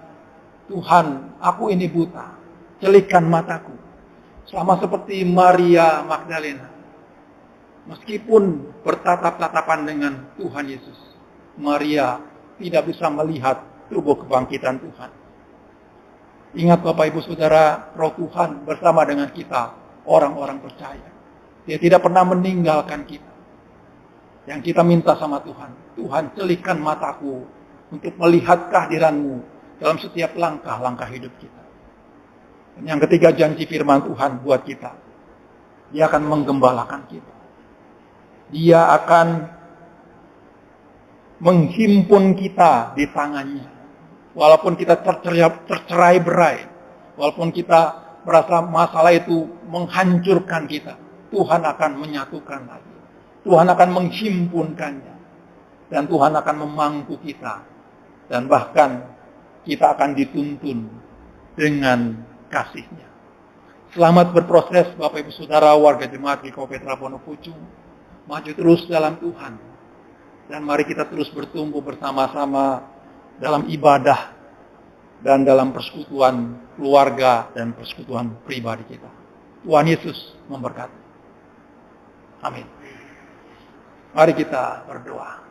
B: Tuhan, aku ini buta, celikkan mataku. Sama seperti Maria Magdalena. Meskipun bertatap-tatapan dengan Tuhan Yesus, Maria tidak bisa melihat tubuh kebangkitan Tuhan. Ingat Bapak Ibu Saudara, Roh Tuhan bersama dengan kita, orang-orang percaya. Dia tidak pernah meninggalkan kita. Yang kita minta sama Tuhan, Tuhan celikkan mataku untuk melihat kehadiran-Mu dalam setiap langkah-langkah hidup kita. Dan yang ketiga, janji firman Tuhan buat kita. Dia akan menggembalakan kita. Dia akan menghimpun kita di tangannya. Walaupun kita tercerai-berai, walaupun kita merasa masalah itu menghancurkan kita, Tuhan akan menyatukan lagi. Tuhan akan menghimpunkannya. Dan Tuhan akan memangku kita. Dan bahkan kita akan dituntun dengan kasih-Nya. Selamat berproses Bapak Ibu Saudara, warga jemaat GKI Petra Pondok Pucung. Maju terus dalam Tuhan. Dan mari kita terus bertumbuh bersama-sama dalam ibadah dan dalam persekutuan keluarga dan persekutuan pribadi kita. Tuhan Yesus memberkati. Amin. Mari kita berdoa.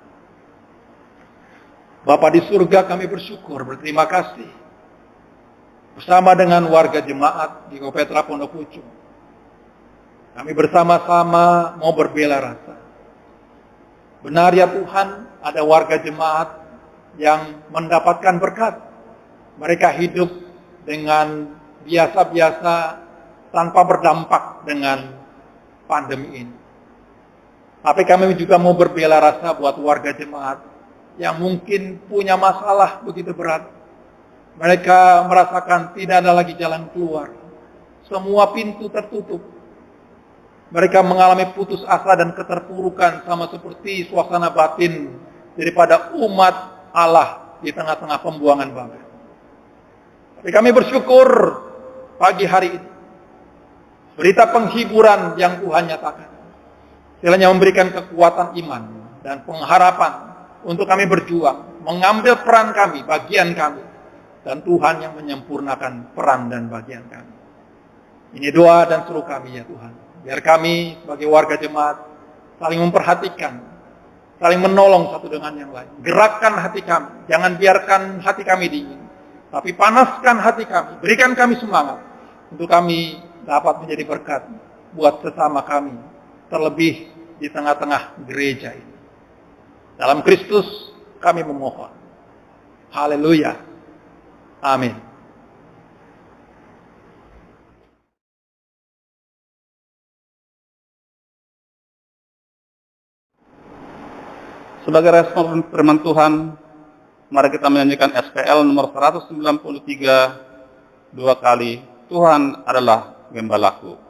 B: Bapa di surga, kami bersyukur, berterima kasih. Bersama dengan warga jemaat GKI Petra Pondok Pucung, kami bersama-sama mau berbela rasa. Benar ya Tuhan, ada warga jemaat yang mendapatkan berkat. Mereka hidup dengan biasa-biasa tanpa berdampak dengan pandemi ini. Tapi kami juga mau berbela rasa buat warga jemaat yang mungkin punya masalah begitu berat. Mereka merasakan tidak ada lagi jalan keluar. Semua pintu tertutup. Mereka mengalami putus asa dan keterpurukan sama seperti suasana batin daripada umat Allah di tengah-tengah pembuangan Babel. Tapi kami bersyukur pagi hari ini berita penghiburan yang Tuhan nyatakan. Kiranya memberikan kekuatan iman dan pengharapan untuk kami berjuang, mengambil peran kami, bagian kami. Dan Tuhan yang menyempurnakan peran dan bagian kami. Ini doa dan seru kami ya Tuhan. Biar kami sebagai warga jemaat saling memperhatikan, saling menolong satu dengan yang lain. Gerakkan hati kami, jangan biarkan hati kami dingin. Tapi panaskan hati kami, berikan kami semangat. Untuk kami dapat menjadi berkat buat sesama kami. Terlebih di tengah-tengah gereja ini. Dalam Kristus kami memohon. Haleluya. Amin.
A: Sebagai respon firman Tuhan, mari kita menyanyikan SPL nomor 193 dua kali, Tuhan adalah gembalaku.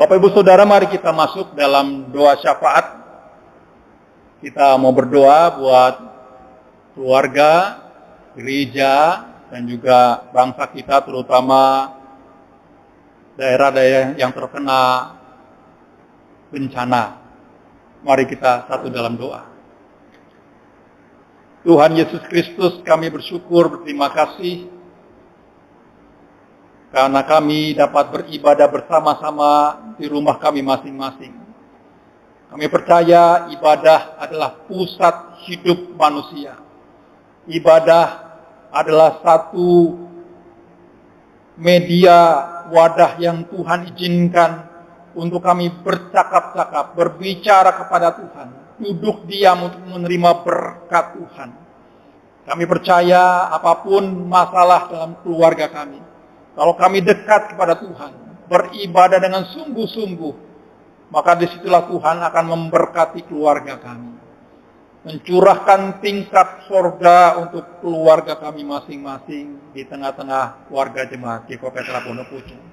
B: Bapak Ibu Saudara, mari kita masuk dalam doa syafaat. Kita mau berdoa buat keluarga, gereja, dan juga bangsa kita, terutama daerah-daerah yang terkena bencana. Mari kita satu dalam doa. Tuhan Yesus Kristus, kami bersyukur, berterima kasih karena kami dapat beribadah bersama-sama di rumah kami masing-masing. Kami percaya ibadah adalah pusat hidup manusia. Ibadah adalah satu media wadah yang Tuhan izinkan untuk kami bercakap-cakap, berbicara kepada Tuhan, duduk diam untuk menerima berkat Tuhan. Kami percaya apapun masalah dalam keluarga kami, kalau kami dekat kepada Tuhan, beribadah dengan sungguh-sungguh, maka disitulah Tuhan akan memberkati keluarga kami. Mencurahkan tingkat sorga untuk keluarga kami masing-masing di tengah-tengah warga jemaat GKK Petra Pondok Pucung.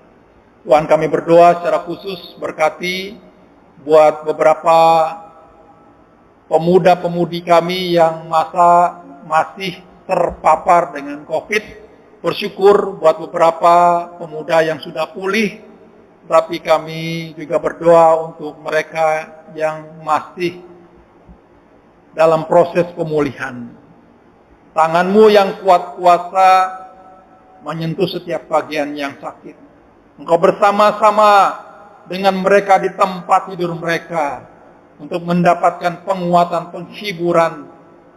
B: Tuhan, kami berdoa secara khusus berkati buat beberapa pemuda-pemudi kami yang masih terpapar dengan COVID. Bersyukur buat beberapa pemuda yang sudah pulih, tapi kami juga berdoa untuk mereka yang masih dalam proses pemulihan. Tangan-Mu yang kuat kuasa menyentuh setiap bagian yang sakit. Engkau bersama-sama dengan mereka di tempat tidur mereka untuk mendapatkan penguatan, penghiburan,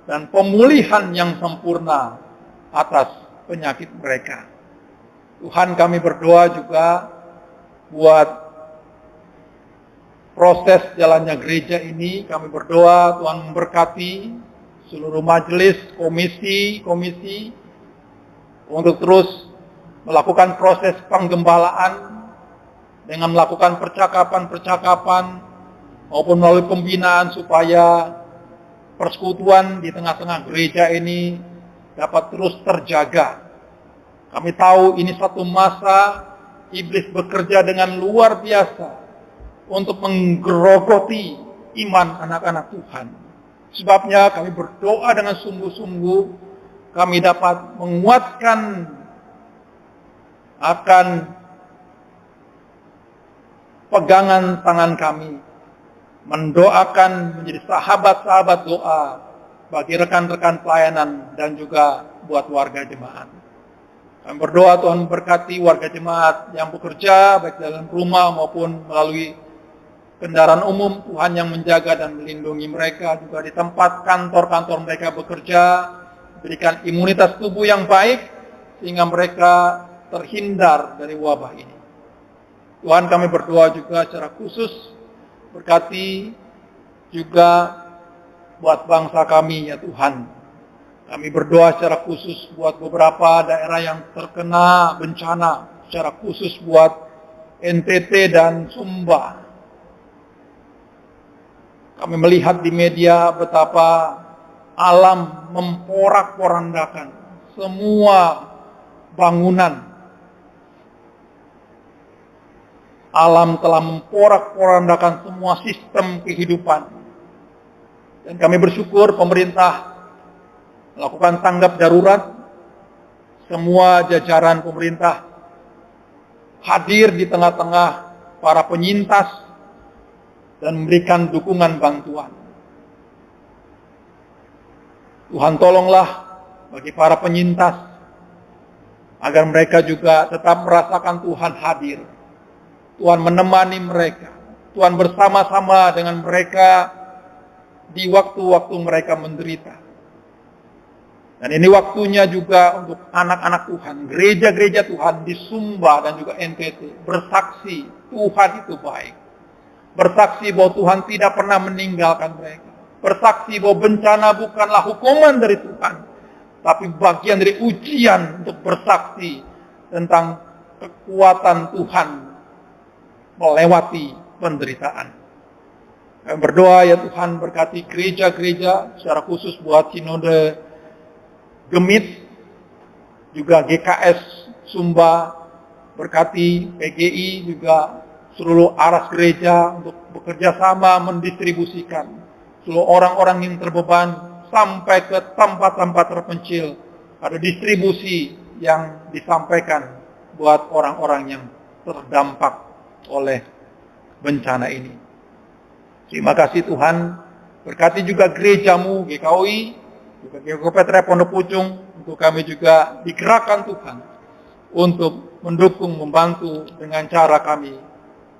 B: dan pemulihan yang sempurna atas penyakit mereka. Tuhan, kami berdoa juga buat proses jalannya gereja ini. Kami berdoa Tuhan memberkati seluruh majelis, komisi untuk terus melakukan proses penggembalaan dengan melakukan percakapan-percakapan maupun melalui pembinaan supaya persekutuan di tengah-tengah gereja ini dapat terus terjaga. Kami tahu ini satu masa iblis bekerja dengan luar biasa untuk menggerogoti iman anak-anak Tuhan. Sebabnya kami berdoa dengan sungguh-sungguh kami dapat menguatkan akan pegangan tangan kami, mendoakan menjadi sahabat-sahabat doa bagi rekan-rekan pelayanan dan juga buat warga jemaat. Kami berdoa Tuhan memberkati warga jemaat yang bekerja baik dalam rumah maupun melalui kendaraan umum. Tuhan yang menjaga dan melindungi mereka, juga di tempat kantor-kantor mereka bekerja, berikan imunitas tubuh yang baik sehingga mereka terhindar dari wabah ini. Tuhan, kami berdoa juga secara khusus berkati juga buat bangsa kami ya Tuhan. Kami berdoa secara khusus buat beberapa daerah yang terkena bencana, secara khusus buat NTT dan Sumba. Kami melihat di media betapa alam memporak-porandakan semua bangunan. Alam telah memporak-porandakan semua sistem kehidupan. Dan kami bersyukur pemerintah melakukan tanggap darurat. Semua jajaran pemerintah hadir di tengah-tengah para penyintas dan memberikan dukungan bantuan. Tuhan, tolonglah bagi para penyintas agar mereka juga tetap merasakan Tuhan hadir. Tuhan menemani mereka. Tuhan bersama-sama dengan mereka di waktu-waktu mereka menderita. Dan ini waktunya juga untuk anak-anak Tuhan, gereja-gereja Tuhan di Sumba dan juga NTT bersaksi Tuhan itu baik. Bersaksi bahwa Tuhan tidak pernah meninggalkan mereka. Bersaksi bahwa bencana bukanlah hukuman dari Tuhan, tapi bagian dari ujian untuk bersaksi tentang kekuatan Tuhan melewati penderitaan. Kami berdoa ya Tuhan berkati gereja-gereja secara khusus buat Sinode Gemit, juga GKS Sumba, berkati PGI juga seluruh aras gereja untuk bekerja sama mendistribusikan seluruh orang-orang yang terbeban sampai ke tempat-tempat terpencil. Ada distribusi yang disampaikan buat orang-orang yang terdampak oleh bencana ini. Terima kasih Tuhan. Berkati juga gerejamu GKOI, juga GKK Petra Pondok Pucung, untuk kami juga digerakkan Tuhan untuk mendukung, membantu dengan cara kami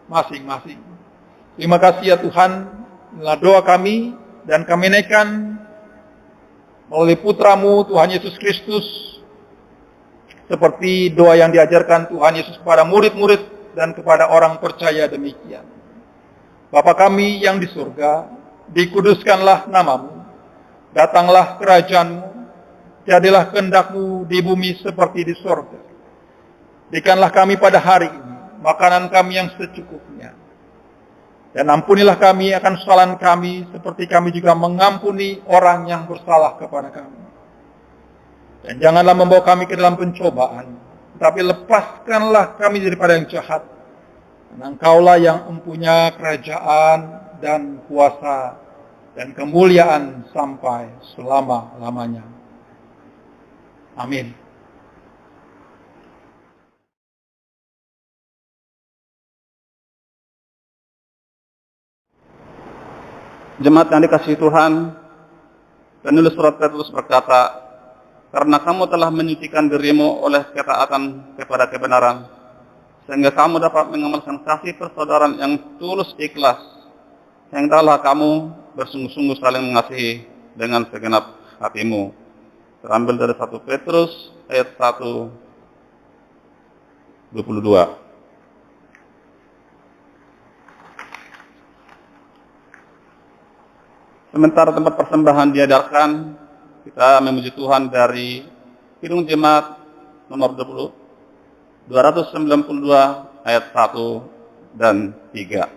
B: masing-masing. Terima kasih ya Tuhan, Inilah doa kami dan kami naikkan melalui putramu Tuhan Yesus Kristus, seperti doa yang diajarkan Tuhan Yesus kepada murid-murid dan kepada orang percaya demikian. Bapa kami yang di surga, dikuduskanlah namamu, datanglah kerajaanmu, jadilah kehendak-Mu di bumi seperti di surga. Berikanlah kami pada hari ini makanan kami yang secukupnya. Dan ampunilah kami akan kesalahan kami, seperti kami juga mengampuni orang yang bersalah kepada kami. Dan janganlah membawa kami ke dalam pencobaan, tetapi lepaskanlah kami daripada yang jahat. Karena Engkaulah yang mempunyai kerajaan dan kuasa dan kemuliaan sampai selama-lamanya. Amin.
A: Jemaat yang dikasihi Tuhan, penulis surat Petrus berkata, karena kamu telah menyucikan dirimu oleh ketaatan kepada kebenaran, sehingga kamu dapat mengamalkan kasih persaudaraan yang tulus ikhlas, hendaklah kamu bersungguh-sungguh saling mengasihi dengan segenap hatimu. Terambil dari 1 Petrus ayat 1:22. Sementara tempat persembahan diadakan, kita memuji Tuhan dari Kidung Jemaat nomor 292 ayat 1 dan 3.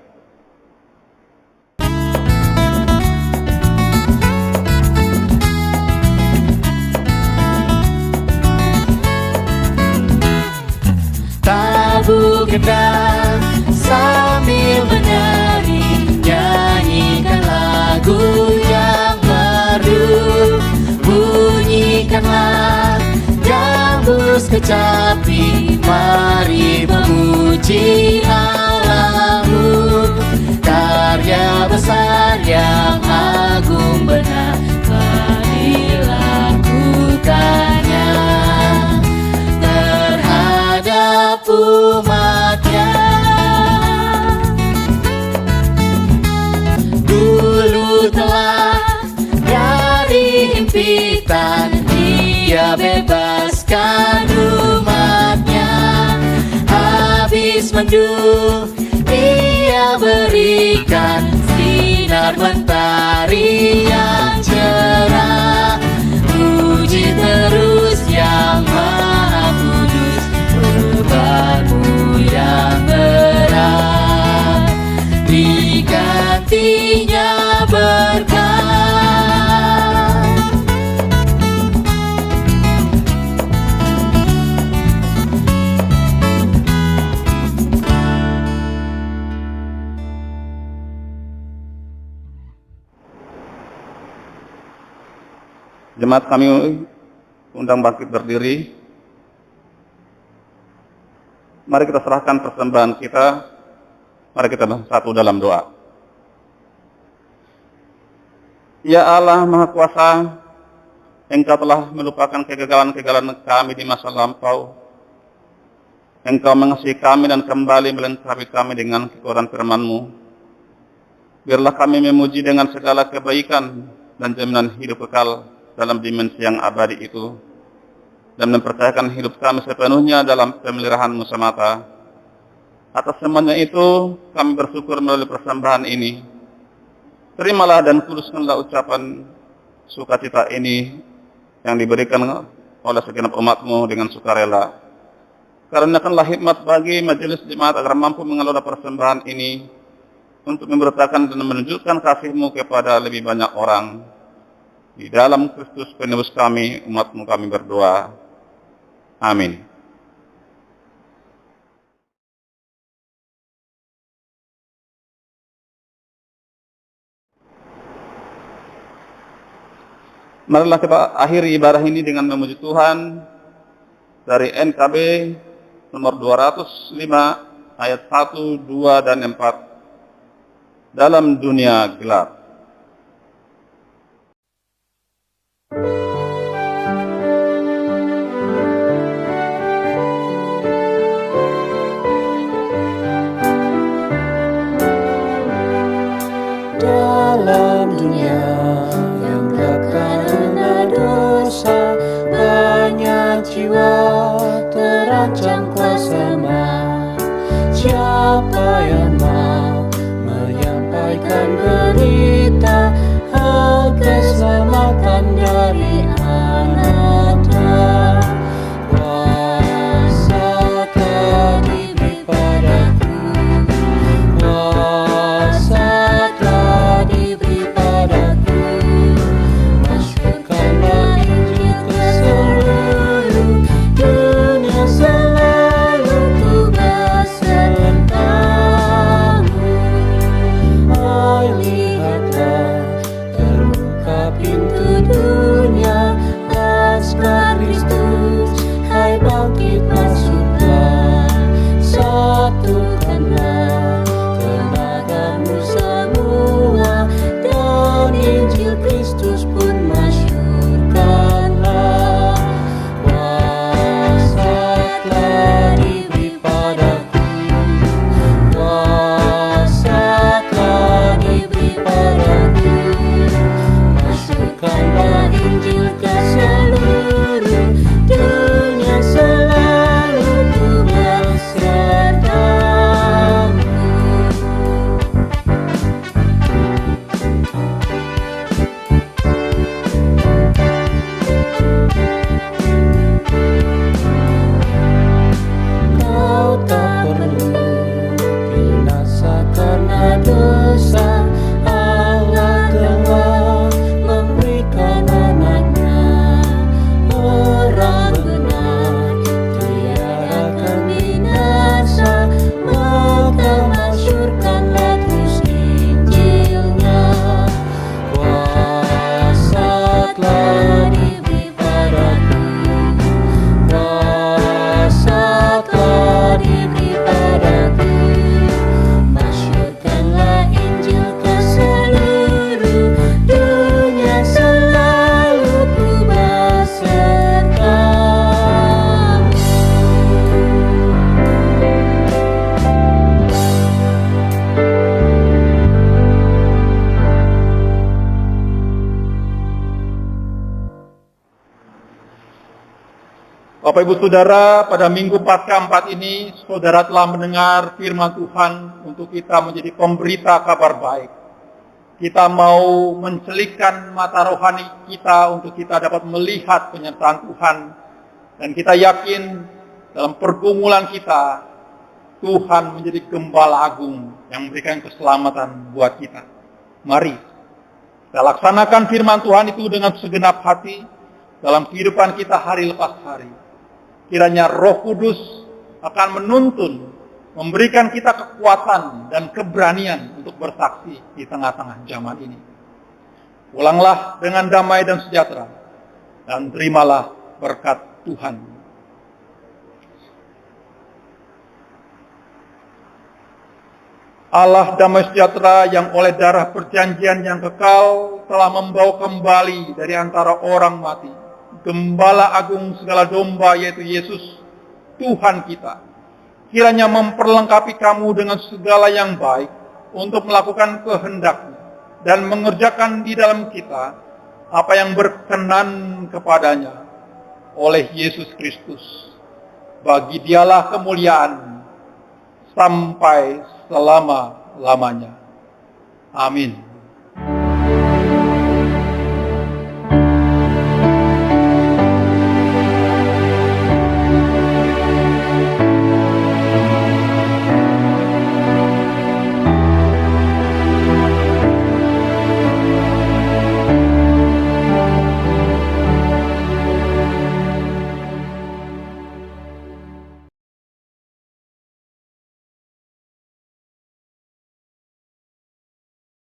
C: Tabu gendang sambil menari, nyanyikan lagu yang baru, bunyikanlah gambus kecapi, mari memuji Allahmu. Karya besar yang agung benar telah dilakukannya terhadap umatnya. Dulu telah dari himpitan Dia bebaskan umatnya, habis mendung Dia berikan sinar mentari yang cerah. Puji terus yang Maha Kudus, beban-Mu yang berat digantinya berkat.
A: Jemaat kami undang bangkit berdiri. Mari kita serahkan persembahan kita. Mari kita bersatu dalam doa. Ya Allah Maha Kuasa, Engkau telah melupakan kegagalan-kegagalan kami di masa lampau. Engkau mengasihi kami dan kembali melengkapi kami dengan kekuatan firman-Mu. Biarlah kami memuji dengan segala kebaikan dan jaminan hidup kekal dalam dimensi yang abadi itu, dan mempercayakan hidup kami sepenuhnya dalam pemeliharaan-Mu semata. Atas semuanya itu, kami bersyukur melalui persembahan ini. Terimalah dan kuduskanlah ucapan sukacita ini yang diberikan oleh segenap umat-Mu dengan sukarela. Karuniakanlah hikmat bagi majelis jemaat agar mampu mengelola persembahan ini untuk memberitakan dan menunjukkan kasih-Mu kepada lebih banyak orang. Di dalam Kristus penebus kami, umat-Mu kami berdoa. Amin. Marilah kita akhiri ibadah ini dengan memuji Tuhan dari NKB nomor 205 ayat 1, 2, dan 4. Dalam dunia gelap.
C: Dalam sang kuasa maha. Siapa yang mau menyampaikan berita hal keselamatan dari anatnya? Kuasa telah diberi padaku, kuasa telah diberi padaku. Masyurkanlah Injil ke seluruh dunia, selalu ku besertamu. Hai, lihatlah terbuka pintu dunia, Laskar Kristus, hai bangkit masuklah, satukanlah tenagamu semua, dan Injil Kristus pun masyurkanlah. Kuasa telah diberi padaku, kuasa telah diberi padaku. Masyurkanlah Injil ke seluruh dunia, selalu ku besertamu. Kau tak perlu binasa karena dosa, Allah telah memberikan anaknya. Orang benar tiada akan binasa, maka masyurkanlah terus Injilnya. Kuasa telah diberi padaku, kuasa telah diberi padaku. Masyurkanlah Injil ke seluruh dunia, selalu ku besertamu.
B: Bapak Ibu Saudara, pada Minggu Paskah 4 ini, saudara telah mendengar firman Tuhan untuk kita menjadi pemberita kabar baik. Kita mau mencelikkan mata rohani kita untuk kita dapat melihat penyertaan Tuhan. Dan kita yakin dalam pergumulan kita, Tuhan menjadi Gembala Agung yang memberikan keselamatan buat kita. Mari kita laksanakan firman Tuhan itu dengan segenap hati dalam kehidupan kita hari lepas hari. Kiranya Roh Kudus akan menuntun, memberikan kita kekuatan dan keberanian untuk bersaksi di tengah-tengah zaman ini. Pulanglah dengan damai dan sejahtera, dan terimalah berkat Tuhan. Allah damai sejahtera yang oleh darah perjanjian yang kekal telah membawa kembali dari antara orang mati Gembala Agung segala domba, yaitu Yesus, Tuhan kita. Kiranya memperlengkapi kamu dengan segala yang baik untuk melakukan kehendak-Nya dan mengerjakan di dalam kita apa yang berkenan kepadanya oleh Yesus Kristus. Bagi Dialah kemuliaan sampai selama-lamanya. Amin.